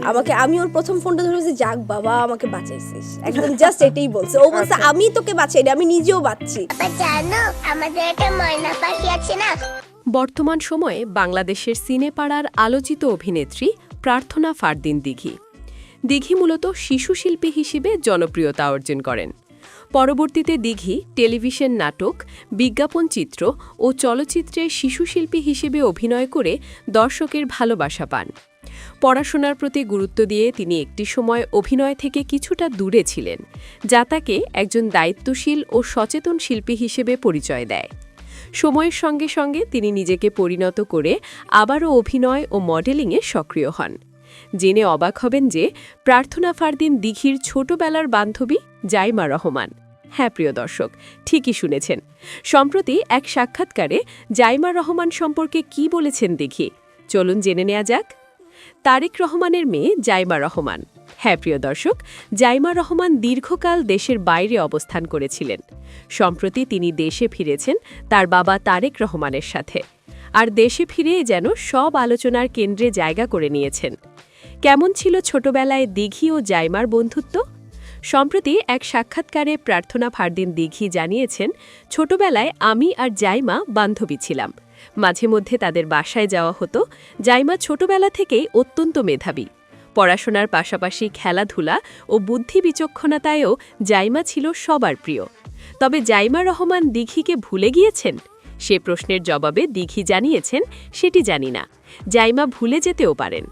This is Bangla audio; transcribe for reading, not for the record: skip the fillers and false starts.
আমাকে আমি ওর প্রথম ফোনটা ধরে বলছি, যাক বাবা আমাকে বাঁচাইছিস, একদম জাস্ট এটাই বলছে। ও বলছে আমি তোকে বাঁচাইনি, আমি নিজেও বাঁচছি। জানো আমাদের একটা ময়না পাখি আছে না। বর্তমান সময়ে বাংলাদেশের সিনেপাড়ার আলোচিত অভিনেত্রী প্রার্থনা ফারদিন দিঘি। দিঘি মূলত শিশু শিল্পী হিসেবে জনপ্রিয়তা অর্জন করেন। পরবর্তীতে দিঘি টেলিভিশন নাটক, বিজ্ঞাপন চিত্র ও চলচ্চিত্রে শিশু শিল্পী হিসেবে অভিনয় করে দর্শকের ভালোবাসা পান। পড়াশোনার প্রতি গুরুত্ব দিয়ে তিনি একটি সময় অভিনয় থেকে কিছুটা দূরে ছিলেন, যা তাকে একজন দায়িত্বশীল ও সচেতন শিল্পী হিসেবে পরিচয় দেয়। সময়ের সঙ্গে সঙ্গে তিনি নিজেকে পরিণত করে আবারও অভিনয় ও মডেলিংয়ে সক্রিয় হন। জেনে অবাক হবেন যে প্রার্থনা ফারদিন দিঘির ছোটবেলার বান্ধবী জাইমা রহমান। হ্যাঁ প্রিয় দর্শক, ঠিকই শুনেছেন। সম্প্রতি এক সাক্ষাৎকারে জাইমা রহমান সম্পর্কে কি বলেছেন দিঘি, চলুন জেনে নেওয়া যাক। তারেক রহমানের মেয়ে জাইমা রহমান। হ্যাঁ প্রিয় দর্শক, জাইমা রহমান দীর্ঘকাল দেশের বাইরে অবস্থান করেছিলেন। সম্প্রতি তিনি দেশে ফিরেছেন তার বাবা তারেক রহমানের সাথে। আর দেশে ফিরেই যেন সব আলোচনার কেন্দ্রে জায়গা করে নিয়েছেন। কেমন ছিল ছোটবেলায় দিঘি ও জাইমার বন্ধুত্ব? সম্প্রতি এক সাক্ষাৎকারে প্রার্থনা ফারদিন দিঘি জানিয়েছেন, ছোটবেলায় আমি আর জাইমা বান্ধবী ছিলাম। মাঝে মধ্যে তাদের বাসায় যাওয়া হতো। জাইমা ছোটবেলা থেকেই অত্যন্ত মেধাবী। পড়াশোনার পাশাপাশি খেলাধুলা ও বুদ্ধি বিচক্ষণতায়ও জাইমা ছিল সবার প্রিয়। তবে জাইমা রহমান দিঘিকে ভুলে গিয়েছেন? সে প্রশ্নের জবাবে দিঘি জানিয়েছেন, সেটি জানি না। জাইমা ভুলে যেতেও পারেন।